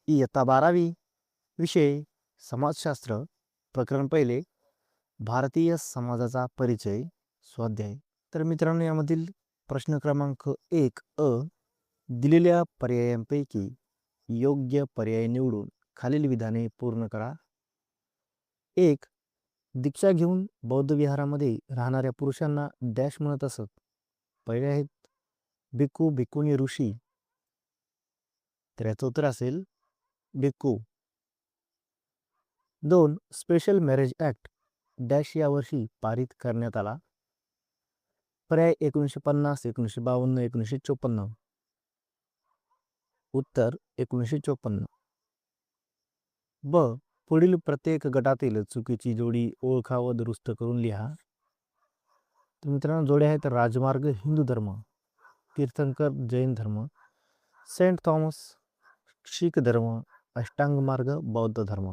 इयत्ता 12वी विषय समाजशास्त्र प्रकरण पहिले भारतीय समाजाचा परिचय स्वाध्याय. तर मित्रांनो, यामधील प्रश्न क्रमांक 1 दिलेल्या पर्यायांपैकी योग्य पर्याय निवडून खालील विधाने पूर्ण करा. 1. दीक्षा घेऊन बौद्ध विहारामध्ये राहणाऱ्या पुरुषांना डॅश म्हणत असत. पहिले आहेत भिक्खू भिक्खुनी ऋषी, तर याचं उत्तर असेल भिक्खू. 2. स्पेशल मॅरेज ॲक्ट डॅश या वर्षी पारित करण्यात आला. पर्याय 1950, 1952, 1954. उत्तर 1954. ब. पुढील प्रत्येक गटातील चुकीची जोडी ओळखा व दुरुस्त करून लिहा. तर मित्रांनो, जोड्या आहेत राजमार्ग हिंदू धर्म, तीर्थंकर जैन धर्म, सेंट थॉमस शीख धर्म, अष्टांग मार्ग बौद्ध धर्म.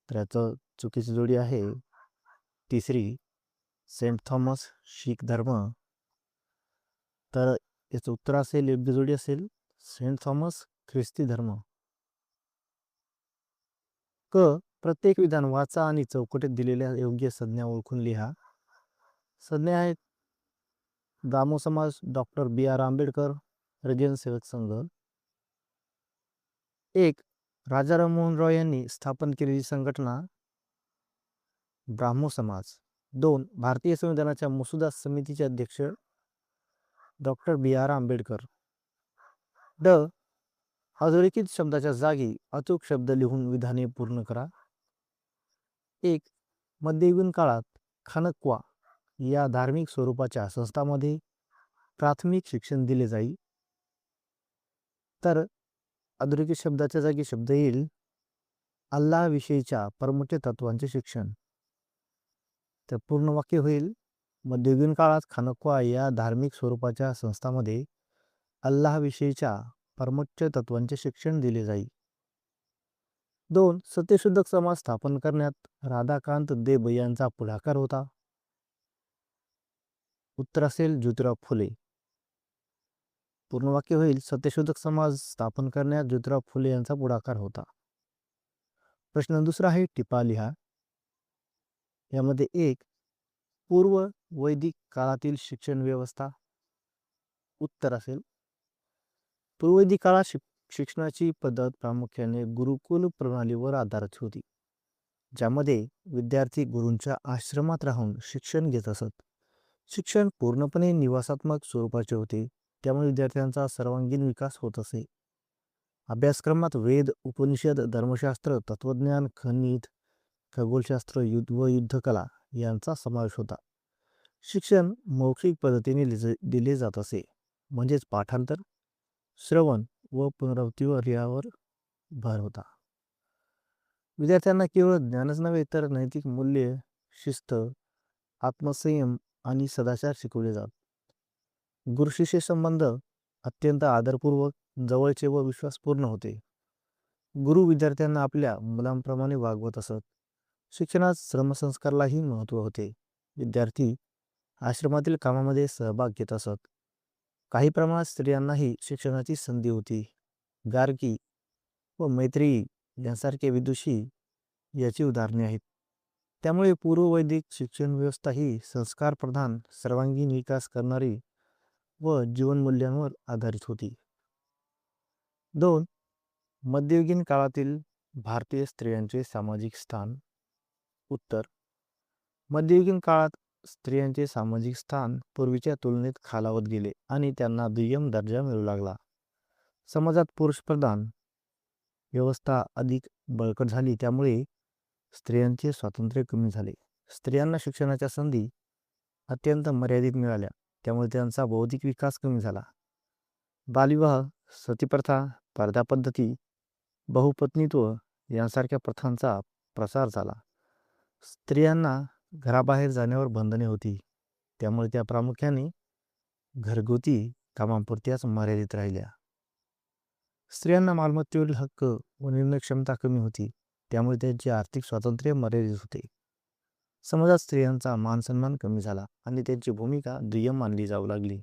तर याचं चुकीची जोडी आहे तिसरी, सेंट थॉमस शीख धर्म. तर याचं उत्तर असेल, योग्य जोडी असेल सेंट थॉमस ख्रिस्ती धर्म. क. प्रत्येक विधान वाचा आणि चौकटीत दिलेल्या योग्य संज्ञा ओळखून लिहा. संज्ञा आहेत दामो समाज, डॉक्टर B.R. आंबेडकर, हरिजन सेवक संघ. 1. राजा राममोहन रॉय यांनी स्थापन केलेली संघटना ब्राह्मो समाज. 2. भारतीय संविधानाच्या मसुदा समितीचे अध्यक्ष डॉक्टर B.R. आंबेडकर. ड. अधोरेखित शब्दाच्या जागी अचूक शब्द लिहून विधाने पूर्ण करा. 1. मध्ययुगीन काळात खानक्वा या धार्मिक स्वरूपाच्या संस्थांमध्ये प्राथमिक शिक्षण दिले जाई. तर अधोरेखित शब्दाच्या जागी शब्द येईल अल्लाह विषयीच्या परमोच्च तत्वांचे शिक्षण. तर पूर्ण वाक्य होईल मध्ययुगीन काळात खानक्वा या धार्मिक स्वरूपाच्या संस्थांमध्ये अल्लाह विषयीच्या परमोच्च तत्वांचे शिक्षण दिले जाई. 2. सत्यशोधक समाज स्थापन करण्यात राधाकांत देब यांचा पुढाकार होता. उत्तर असेल ज्योतिराव फुले. पूर्ण वाक्य होईल सत्यशोधक समाज स्थापन करण्यात ज्योतिराव फुले यांचा पुढाकार होता. प्रश्न दुसरा आहे टिपा लिहा. यामध्ये 1. पूर्व वैदिक काळातील शिक्षण व्यवस्था. उत्तर असेल पूर्ववैदिक काळात शिक्षणाची पद्धत प्रामुख्याने गुरुकुल प्रणालीवर आधारित होती, ज्यामध्ये विद्यार्थी गुरूंच्या आश्रमात राहून शिक्षण घेत असत. शिक्षण पूर्णपणे निवासात्मक स्वरूपाचे होते, त्यामुळे विद्यार्थ्यांचा सर्वांगीण विकास होत असे. अभ्यासक्रमात वेद, उपनिषद, धर्मशास्त्र, तत्वज्ञान, गणित, खगोलशास्त्र व युद्धकला यांचा समावेश होता. शिक्षण मौखिक पद्धतीने दिले जात असे, म्हणजेच पाठांतर, श्रवण व पुनरावृत्तीवर यावर भर होता. विद्यार्थ्यांना केवळ ज्ञानच नव्हे तर नैतिक मूल्ये, शिस्त, आत्मसंयम आणि सदाचार शिकवले जात. गुरुशिष्य संबंध अत्यंत आदरपूर्वक, जवळचे व विश्वासपूर्ण होते. गुरु विद्यार्थ्यांना आपल्या मुलांप्रमाणे वागवत असत. शिक्षणात श्रमसंस्कारालाही महत्त्व होते. विद्यार्थी आश्रमातील कामामध्ये सहभाग घेत असत. काही प्रमाणात स्त्रियांनाही शिक्षणाची संधी होती. गार्गी व मैत्रेयी यांसारखे विदुषी याची उदाहरणे आहेत. त्यामुळे पूर्ववैदिक शिक्षण व्यवस्था ही संस्कारप्रधान, सर्वांगीण विकास करणारी व जीवनमूल्यांवर आधारित होती. 2. मध्ययुगीन काळातील भारतीय स्त्रियांचे सामाजिक स्थान. उत्तर मध्ययुगीन काळात स्त्रियांचे सामाजिक स्थान पूर्वीच्या तुलनेत खालावत गेले आणि त्यांना दुय्यम दर्जा मिळू लागला. समाजात पुरुषप्रधान व्यवस्था अधिक बळकट झाली, त्यामुळे स्त्रियांचे स्वातंत्र्य कमी झाले. स्त्रियांना शिक्षणाच्या संधी अत्यंत मर्यादित मिळाल्या, त्यामुळे त्यांचा बौद्धिक विकास कमी झाला. बालविवाह, सतीप्रथा, पर्दा पद्धती, बहुपत्नीत्व यांसारख्या प्रथांचा प्रसार झाला. स्त्रियांना घराबाहेर जाण्यावर बंधने होती, त्यामुळे त्या प्रामुख्याने घरगुती कामांपुरत्याच मर्यादित राहिल्या. स्त्रियांना मालमत्तेवरील हक्क व निर्णय क्षमता कमी होती, त्यामुळे त्यांचे आर्थिक स्वातंत्र्य मर्यादित होते. समाजात स्त्रियांचा मानसन्मान कमी झाला आणि त्यांची भूमिका दुय्यम मानली जाऊ लागली.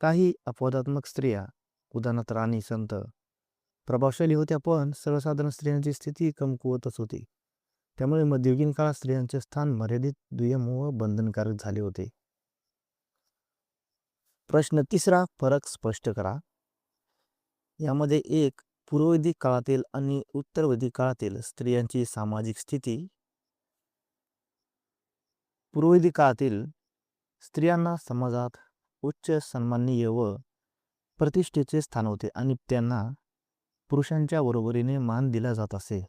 काही अपवादात्मक स्त्रिया, उदाहरणार्थ राणी, संत, प्रभावशाली होत्या, पण सर्वसाधारण स्त्रियांची स्थिती कमकुवतच होती. त्यामुळे मध्ययुगीन काळात स्त्रियांचे स्थान मर्यादित, दुय्यम व बंधनकारक झाले होते. प्रश्न तिसरा, फरक स्पष्ट करा. यामध्ये एक, पूर्ववैदिक काळातील आणि उत्तरवैदिक काळातील स्त्रियांची सामाजिक स्थिती. पूर्ववैदिक काळातील स्त्रियांना समाजात उच्च, सन्माननीय व प्रतिष्ठेचे स्थान होते आणि त्यांना पुरुषांच्या बरोबरीने मान दिला जात असे.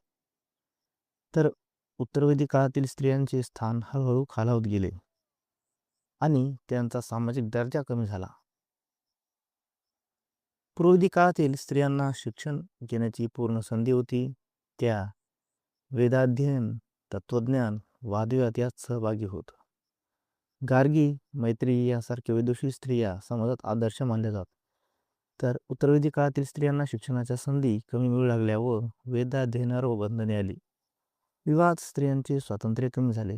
तर उत्तरवैदिक काळातील स्त्रियांचे स्थान हळूहळू खालावत गेले आणि त्यांचा सामाजिक दर्जा कमी झाला. पूर्ववैदिक काळातील स्त्रियांना शिक्षण घेण्याची पूर्ण संधी होती. त्या वेदाध्ययन, तत्वज्ञान, वादविवाद यात सहभागी होत. गार्गी, मैत्री यासारख्या विदुषी स्त्रिया समाजात आदर्श मानल्या जात. तर उत्तरवैदिक काळातील स्त्रियांना शिक्षणाच्या संधी कमी मिळू लागल्या व वेदाध्ययनावर बंधने आली. विवाहात स्त्रियांचे स्वातंत्र्य कमी झाले.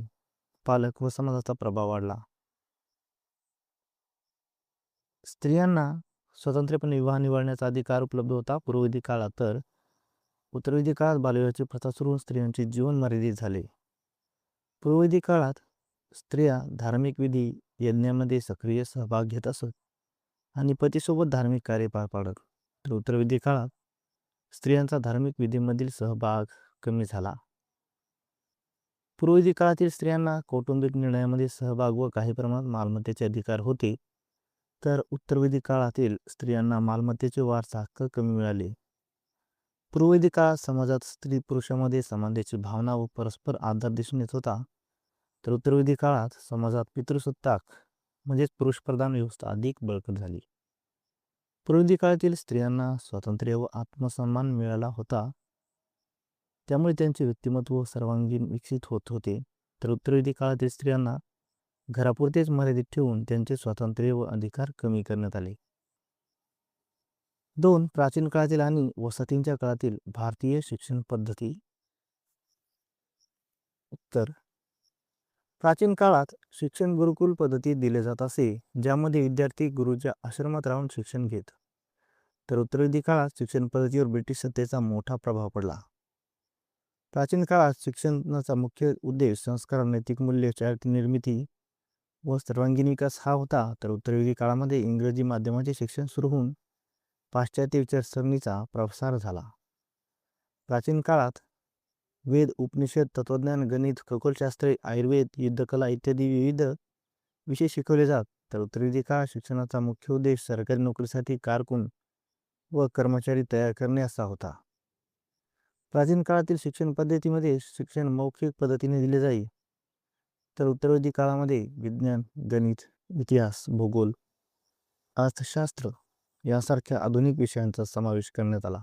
पालक व समाजाचा प्रभाव वाढला. स्त्रियांना स्वतंत्रपणे विवाह निवडण्याचा अधिकार उपलब्ध होता पूर्ववैदिक काळात. तर उत्तरवैदिक काळात बालविवाहाची प्रथा सुरू होऊन स्त्रियांचे जीवन मर्यादित झाले. पूर्ववैदिक काळात स्त्रिया धार्मिक विधी, यज्ञामध्ये सक्रिय सहभाग घेत असत आणि पतीसोबत धार्मिक कार्य पार पाडत. तर उत्तरवैदिक काळात स्त्रियांचा धार्मिक विधीमधील सहभाग कमी झाला. पूर्ववैदिक काळातील स्त्रियांना कौटुंबिक निर्णयामध्ये सहभाग व काही प्रमाणात मालमत्तेचे अधिकार होते. तर उत्तरवैदिक काळातील स्त्रियांना मालमत्तेचे वारसा हक्क कमी मिळाले. पूर्ववैदिक काळात समाजात स्त्री पुरुषामध्ये समानतेची भावना व परस्पर आदर दिसून येत होता. तर उत्तरवैदिक काळात समाजात पितृसत्ताक म्हणजेच पुरुषप्रधान व्यवस्था अधिक बळकट झाली. पूर्ववैदिक काळातील स्त्रियांना स्वातंत्र्य व आत्मसन्मान मिळाला होता, त्यामुळे त्यांचे व्यक्तिमत्व सर्वांगीण विकसित होत होते. तर उत्तरवैदिक काळातील स्त्रियांना घरापुरतेच मर्यादित ठेवून त्यांचे स्वातंत्र्य व अधिकार कमी करण्यात आले. 2. प्राचीन काळातील आणि वसाहतींच्या काळातील भारतीय शिक्षण पद्धती. उत्तर, प्राचीन काळात शिक्षण गुरुकुल पद्धतीत दिले जात असे, ज्यामध्ये विद्यार्थी गुरुच्या आश्रमात राहून शिक्षण घेत. तर उत्तरवैदिक काळात शिक्षण पद्धतीवर ब्रिटिश सत्तेचा मोठा प्रभाव पडला. प्राचीन काळात शिक्षणाचा मुख्य उद्देश संस्कार, नैतिक मूल्य, चारित्र्य निर्मिती व सर्वांगीण विकास हा होता. तर उत्तरवैदिक काळामध्ये इंग्रजी माध्यमाचे शिक्षण सुरू होऊन पाश्चात्य विचारसरणीचा प्रसार झाला. प्राचीन काळात वेद, उपनिषद, तत्वज्ञान, गणित, खगोलशास्त्र, आयुर्वेद, युद्धकला इत्यादी विविध विषय शिकवले जात. तर उत्तरवैदिक काळात शिक्षणाचा मुख्य उद्देश सरकारी नोकरीसाठी कारकून व कर्मचारी तयार करणे असा होता. प्राचीन काळातील शिक्षण पद्धतीमध्ये शिक्षण मौखिक पद्धतीने दिले जाई. तर उत्तरवैदिक काळामध्ये विज्ञान, गणित, इतिहास, भूगोल, अर्थशास्त्र यासारख्या आधुनिक विषयांचा समावेश करण्यात आला.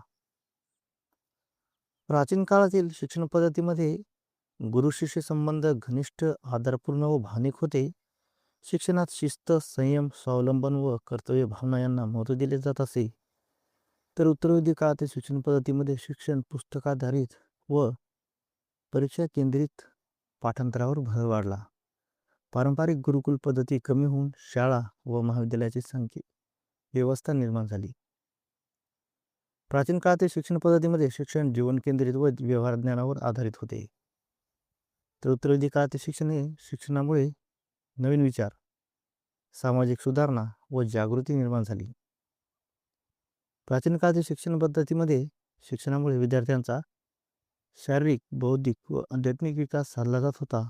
प्राचीन काळातील शिक्षण पद्धतीमध्ये गुरु-शिष्य संबंध घनिष्ठ, आदरपूर्ण व भावनिक होते. शिक्षणात शिस्त, संयम, स्वावलंबन व कर्तव्य भावना यांना महत्त्व दिले जात असे. तर उत्तरवैदिक काळातील शिक्षण पद्धतीमध्ये शिक्षण पुस्तकाधारित व परीक्षा केंद्रित पाठांतरावर भर वाढला. पारंपरिक गुरुकुल पद्धती कमी होऊन शाळा व महाविद्यालयाची व्यवस्था निर्माण झाली. प्राचीन काळातील शिक्षण पद्धतीमध्ये शिक्षण जीवन केंद्रित व व्यवहार ज्ञानावर आधारित होते. तर उत्तरवैदिक काळातील शिक्षणामुळे नवीन विचार, सामाजिक सुधारणा व जागृती निर्माण झाली. प्राचीन काळातील शिक्षण पद्धतीमध्ये शिक्षणामुळे विद्यार्थ्यांचा शारीरिक, बौद्धिक व आध्यात्मिक विकास साधला जात होता.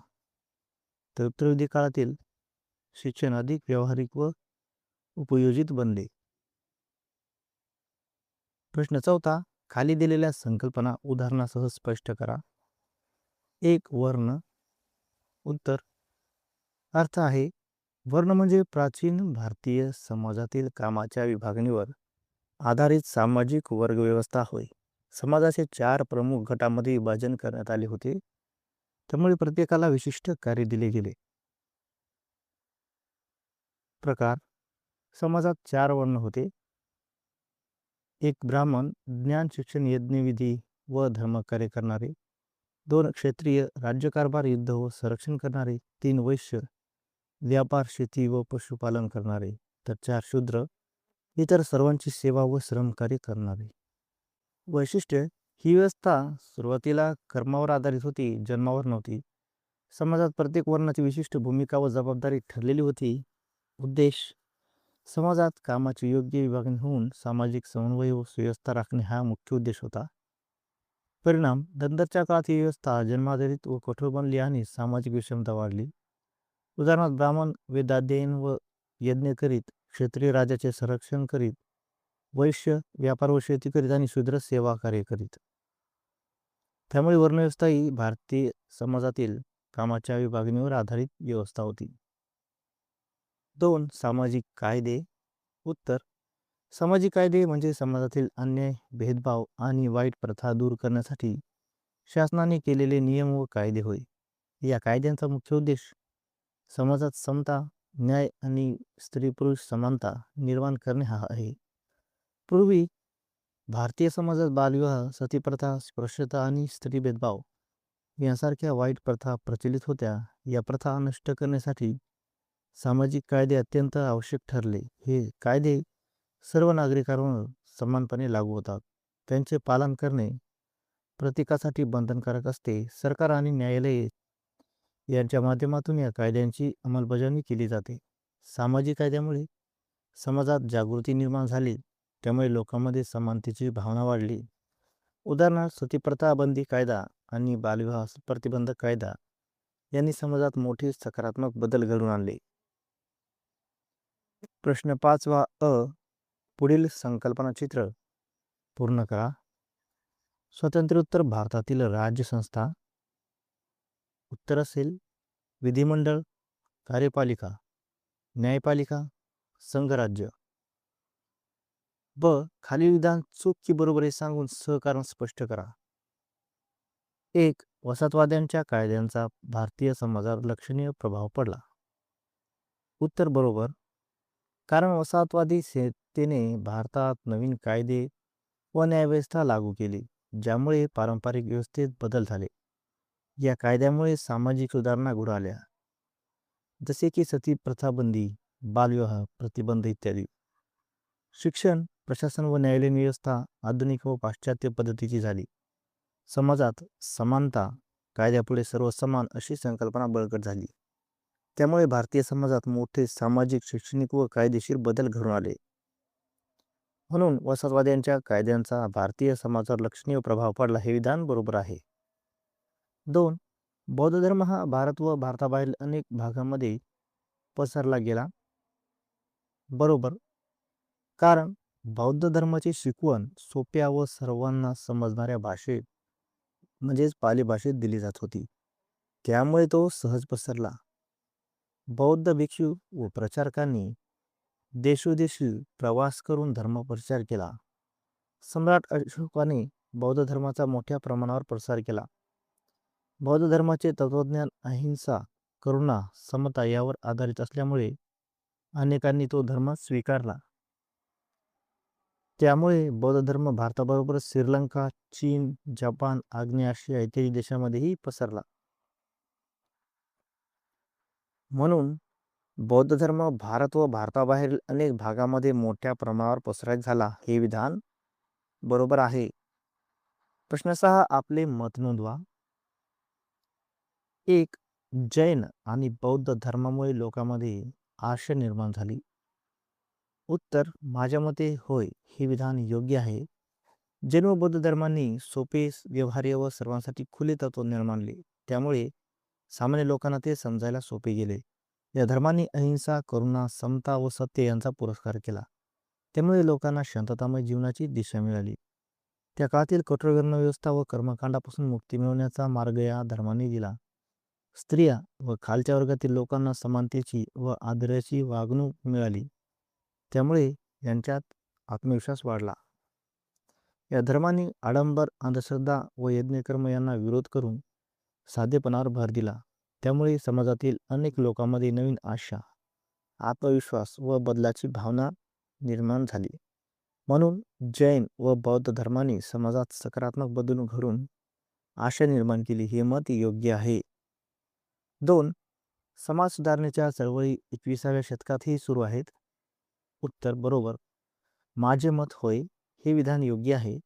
तर उत्तरवैदिक काळातील शिक्षण अधिक व्यावहारिक व उपयोजित बनले. प्रश्न 4. खाली दिलेल्या संकल्पना उदाहरणासह स्पष्ट करा. 1. वर्ण. उत्तर, अर्थ आहे, वर्ण म्हणजे प्राचीन भारतीय समाजातील कामाच्या विभागणीवर आधारित सामाजिक वर्गव्यवस्था होय. समाजाचे 4 प्रमुख गटामध्ये विभाजन करण्यात आले होते, त्यामुळे प्रत्येकाला विशिष्ट कार्य दिले गेले. प्रकार. समाजात 4 वर्ण होते. 1. ब्राह्मण, ज्ञान, शिक्षण, यज्ञ, विधी व धर्मकार्य करणारे. 2. क्षत्रिय, राज्यकारभार, युद्ध व संरक्षण करणारे. 3. वैश्य, व्यापार, शेती व पशुपालन करणारे. तर 4. शूद्र, इतर सर्वांची सेवा व श्रमकार्य करणारे. वैशिष्ट्य ही व्यवस्था सुरुवातीला कर्मावर आधारित होती, जन्मावर नव्हती. समाजात प्रत्येक वर्णाची विशिष्ट भूमिका व जबाबदारी ठरलेली होती. उद्देश समाजात कामाची योग्य विभागणी होऊन सामाजिक समन्वय व सुव्यवस्था राखणे हा मुख्य उद्देश होता. परिणाम नंतरच्या काळात ही व्यवस्था जन्माधारित व कठोर बनली आणि सामाजिक विषमता वाढली. उदाहरणार्थ ब्राह्मण वेदाध्ययन व यज्ञ करीत, क्षत्रिय राजाचे संरक्षण करीत, वैश्य व्यापार व शेती करीत आणि शूद्र सेवा कार्य करीत. त्यामुळे वर्णव्यवस्था ही भारतीय समाजातील कामाच्या विभागणीवर आधारित व्यवस्था होती. 2. सामाजिक कायदे. उत्तर सामाजिक कायदे म्हणजे समाजातील अन्याय, भेदभाव आणि वाईट प्रथा दूर करण्यासाठी शासनाने केलेले नियम व कायदे होय. या कायद्यांचा मुख्य उद्देश समाजात समता, न्याय आणि स्त्री पुरुष समानता निर्माण करणे हा आहे. पूर्वी भारतीय समाजात बालविवाह, सतीप्रथा, स्पृश्यता आणि स्त्री भेदभाव यांसारख्या वाईट प्रथा प्रचलित होत्या. या प्रथा नष्ट करण्यासाठी सामाजिक कायदे अत्यंत आवश्यक ठरले. हे कायदे सर्व नागरिकांवर समानपणे लागू होतात. त्यांचे पालन करणे प्रत्येकासाठी बंधनकारक असते. सरकार आणि न्यायालये यांच्या माध्यमातून या कायद्यांची अंमलबजावणी केली जाते. सामाजिक कायद्यामुळे समाजात जागृती निर्माण झाली. त्यामुळे लोकांमध्ये समानतेची भावना वाढली. उदाहरणार्थ सतीप्रथा बंदी कायदा आणि बालविवाह प्रतिबंधक कायदा यांनी समाजात मोठे सकारात्मक बदल घडवून आणले. प्रश्न 5 अ. पुढील संकल्पना चित्र पूर्ण करा. स्वातंत्र्योत्तर भारतातील राज्यसंस्था. उत्तर असेल विधिमंडळ, कार्यपालिका, न्यायपालिका, संघराज्य. ब. खालील विधान चूक की बरोबर हे सांगून सहकारण स्पष्ट करा. 1. वसाहतवाद्यांच्या कायद्यांचा भारतीय समाजावर लक्षणीय प्रभाव पडला. उत्तर बरोबर. कारण वसाहतवादी सत्तेने भारतात नवीन कायदे व न्यायव्यवस्था लागू केली, ज्यामुळे पारंपरिक व्यवस्थेत बदल झाले. या कायद्यामुळे सामाजिक सुधारणा घडून आल्या, जसे की सती प्रथा बंदी, बालविवाह प्रतिबंध इत्यादी. शिक्षण, प्रशासन व न्यायालयीन व्यवस्था आधुनिक व पाश्चात्य पद्धतीची झाली. समाजात समानता, कायद्यापुढे सर्व समान अशी संकल्पना बळकट झाली. त्यामुळे भारतीय समाजात मोठे सामाजिक, शैक्षणिक व कायदेशीर बदल घडून आले. म्हणून वसाहतवाद्यांच्या कायद्यांचा भारतीय समाजावर लक्षणीय प्रभाव पडला हे विधान बरोबर आहे. 2. बौद्ध धर्म हा भारत व भारताबाहेर अनेक भागांमध्ये पसरला गेला. बरोबर. कारण बौद्ध धर्माची शिकवण सोप्या व सर्वांना समजणाऱ्या भाषेत म्हणजेच पाली भाषेत दिली जात होती. त्यामुळे तो सहज पसरला. बौद्ध भिक्षू व प्रचारकांनी देशोदेशी प्रवास करून धर्मप्रचार केला. सम्राट अशोकाने बौद्ध धर्माचा मोठ्या प्रमाणावर प्रसार केला. बौद्ध धर्माचे तत्वज्ञान अहिंसा, करुणा, समता यावर आधारित असल्यामुळे अनेकांनी तो धर्म स्वीकारला. त्यामुळे बौद्ध धर्म भारताबरोबरच श्रीलंका, चीन, जपान, आग्नेय आशिया इत्यादी देशांमध्येही पसरला. म्हणून बौद्ध धर्म भारत व भारताबाहेरील अनेक भागांमध्ये मोठ्या प्रमाणावर पसरायचा झाला हे विधान बरोबर आहे. प्रश्न 6 आपले मत नोंदवा. 1. जैन आणि बौद्ध धर्मामुळे लोकांमध्ये आशा निर्माण झाली. उत्तर माझ्या मते होय, हे विधान योग्य आहे. जैन व बौद्ध धर्मांनी सोपे, व्यवहार्य व सर्वांसाठी खुले तत्वज्ञान मानले. त्यामुळे सामान्य लोकांना ते समजायला सोपे गेले. या धर्मांनी अहिंसा, करुणा, समता व सत्य यांचा पुरस्कार केला. त्यामुळे लोकांना शांततामय जीवनाची दिशा मिळाली. त्या काळातील कठोर वर्णव्यवस्था व कर्मकांडापासून मुक्ती मिळवण्याचा मार्ग या धर्मांनी दिला. स्त्रिया व खालच्या वर्गातील लोकांना समानतेची व आदराची वागणूक मिळाली. त्यामुळे यांच्यात आत्मविश्वास वाढला. या धर्मांनी आडंबर, अंधश्रद्धा व यज्ञकर्म यांना विरोध करून साधेपणावर भर दिला. त्यामुळे समाजातील अनेक लोकांमध्ये नवीन आशा, आत्मविश्वास व बदलाची भावना निर्माण झाली. म्हणून जैन व बौद्ध धर्मांनी समाजात सकारात्मक बदल घडून आशा निर्माण केली हे मत योग्य आहे. 2. समाज सुधारणेच्या चळवळी 21व्या शतकातही सुरू आहेत. उत्तर बरोबर. माझे मत होय, हे विधान योग्य आहे.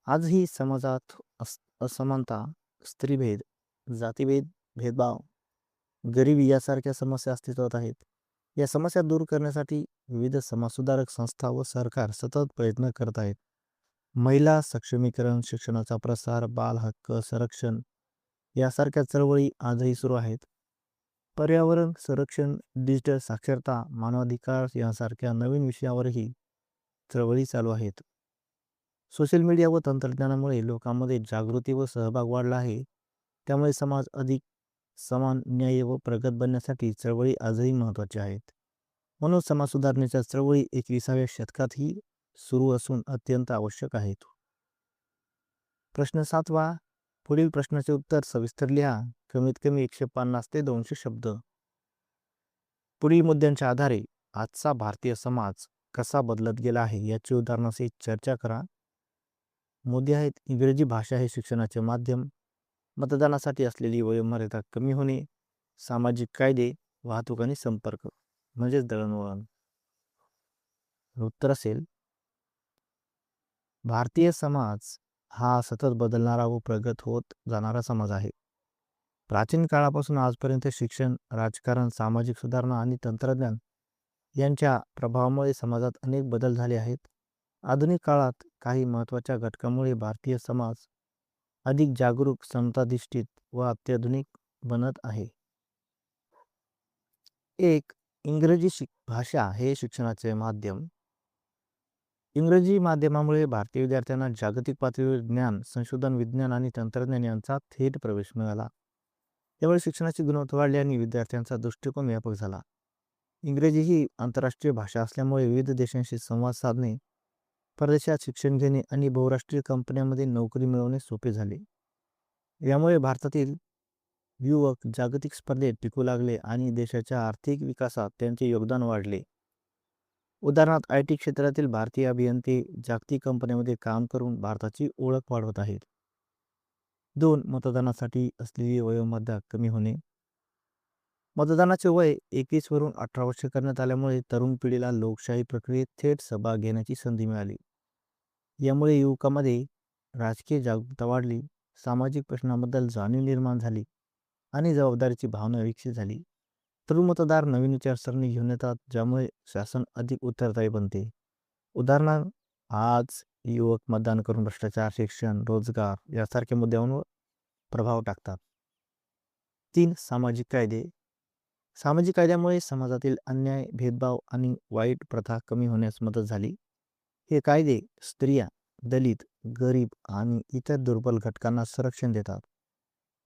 आजही समाजात असमानता, स्त्रीभेद, जातीभेद, भेदभाव, गरिबी यासारख्या समस्या अस्तित्वात आहेत. या समस्या दूर करण्यासाठी विविध समाजसुधारक संस्था व सरकार सतत प्रयत्न करत आहेत. महिला सक्षमीकरण, शिक्षणाचा प्रसार, बाल हक्क संरक्षण यासारख्या चळवळी आजही सुरू आहेत. पर्यावरण संरक्षण, डिजिटल साक्षरता, मानवाधिकार यांसारख्या नवीन विषयावरही चळवळी चालू आहेत. सोशल मीडिया व तंत्रज्ञानामुळे लोकांमध्ये जागृती व सहभाग वाढला आहे. त्यामुळे समाज अधिक समान, न्याय्य व प्रगत बनण्यासाठी चळवळी आजही महत्त्वाच्या आहेत. म्हणून समाज सुधारणेच्या चळवळी 21व्या शतकातही सुरू असून अत्यंत आवश्यक आहेत. प्रश्न 7वा. पुढील प्रश्नाचे उत्तर सविस्तर लिहा. कमीत कमी 150 ते 200 शब्द. पुढील मुद्द्यांच्या आधारे आजचा भारतीय समाज कसा बदलत गेला आहे याची उदाहरणासहित चर्चा करा. मुद्दे आहेत: इंग्रजी भाषा हे शिक्षणाचे माध्यम, मतदानासाठी असलेली वयोमर्यादा कमी होणे, सामाजिक कायदे, वाहतूक आणि संपर्क म्हणजेच दळणवळण. उत्तर असेल, भारतीय समाज हा सतत बदलणारा व प्रगत होत जाणारा समाज आहे. प्राचीन काळापासून आजपर्यंत शिक्षण, राजकारण, सामाजिक सुधारणा आणि तंत्रज्ञान यांच्या प्रभावामुळे समाजात अनेक बदल झाले आहेत. आधुनिक काळात काही महत्त्वाच्या घटकांमुळे भारतीय समाज अधिक जागरूक, समताधिष्ठित व अत्याधुनिक बनत आहे. 1. इंग्रजी भाषा हे शिक्षणाचे माध्यम. इंग्रजी माध्यमामुळे भारतीय विद्यार्थ्यांना जागतिक पातळीवर ज्ञान, संशोधन, विज्ञान आणि तंत्रज्ञान यांचा थेट प्रवेश मिळाला. त्यामुळे शिक्षणाची गुणवत्ता वाढली आणि विद्यार्थ्यांचा दृष्टिकोन व्यापक झाला. इंग्रजी ही आंतरराष्ट्रीय भाषा असल्यामुळे विविध देशांशी संवाद साधणे, परदेशात शिक्षण घेणे आणि बहुराष्ट्रीय कंपन्यांमध्ये नोकरी मिळवणे सोपे झाले. यामुळे भारतातील युवक जागतिक स्पर्धेत टिकू लागले आणि देशाच्या आर्थिक विकासात त्यांचे योगदान वाढले. उदाहरणार्थ, IT क्षेत्रातील भारतीय अभियंते जागतिक कंपन्यांमध्ये काम करून भारताची ओळख वाढवत आहेत. 2. मतदानासाठी असलेली वयोमर्यादा कमी होणे. मतदानाचे वय 21 वरून 18 वर्षे करण्यात आल्यामुळे तरुण पिढीला लोकशाही प्रक्रियेत थेट सहभाग घेण्याची संधी मिळाली. यामुळे युवकांमध्ये राजकीय जागरूकता वाढली, सामाजिक प्रश्नांबद्दल जाणीव निर्माण झाली आणि जबाबदारीची भावना विकसित झाली. तरुण मतदार नवीन विचारसरणी घेऊन येतात, ज्यामुळे शासन अधिक उत्तरदायी बनते. उदाहरणार्थ, आज युवक मतदान करून भ्रष्टाचार, शिक्षण, रोजगार यासारख्या मुद्द्यांवर प्रभाव टाकतात. 3. सामाजिक कायदे. सामाजिक कायद्यामुळे समाजातील अन्याय, भेदभाव आणि वाईट प्रथा कमी होण्यास मदत झाली. हे कायदे स्त्रिया, दलित, गरीब आणि इतर दुर्बल घटकांना संरक्षण देतात.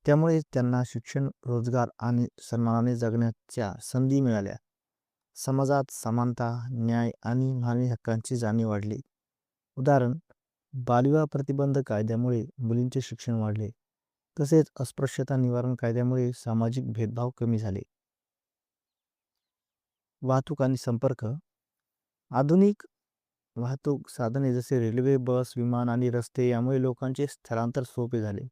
त्यामुळे त्यांना शिक्षण, रोजगार आणि सन्मानाने जगण्याच्या संधी मिळाल्या. समाजात समानता, न्याय आणि मानवी हक्कांची जाणीव वाढली. उदाहरण, बालविवाह प्रतिबंध कायद्यामुळे मुलींचे शिक्षण वाढले. तसेच अस्पृश्यता निवारण कायद्यामुळे सामाजिक भेदभाव कमी झाले. वाहतूक आणि संपर्क. आधुनिक वाहतूक साधने जसे रेल्वे, बस, विमान आणि रस्ते यामुळे लोकांचे स्थलांतर सोपे झाले.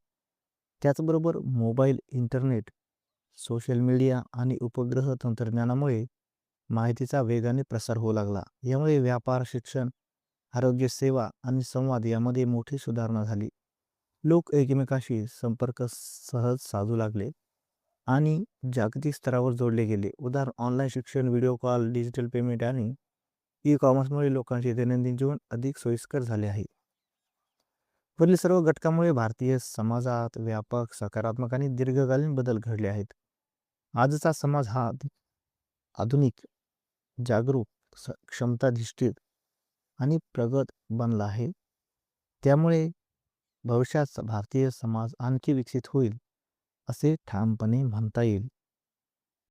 त्याचबरोबर मोबाईल, इंटरनेट, सोशल मीडिया आणि उपग्रह तंत्रज्ञानामुळे माहितीचा वेगाने प्रसार होऊ लागला. यामुळे व्यापार, शिक्षण, आरोग्य सेवा आणि संवाद यामध्ये मोठी सुधारणा झाली. लोक एकमेकांशी संपर्क सहज साधू लागले आणि जागतिक स्तरावर जोडले गेले. उदाहरण, ऑनलाईन शिक्षण, व्हिडिओ कॉल, डिजिटल पेमेंट आणि ई-कॉमर्समुळे लोकांचे दैनंदिन जीवन अधिक सोयीस्कर झाले आहे. वरील सर्व घटकांमुळे भारतीय समाजात व्यापक, सकारात्मक आणि दीर्घकालीन बदल घडले आहेत. आजचा समाज हा आधुनिक, जागरूक, क्षमताधिष्ठित आणि प्रगत बनला आहे. त्यामुळे भविष्यात भारतीय समाज आणखी विकसित होईल असे ठामपणे म्हणता येईल.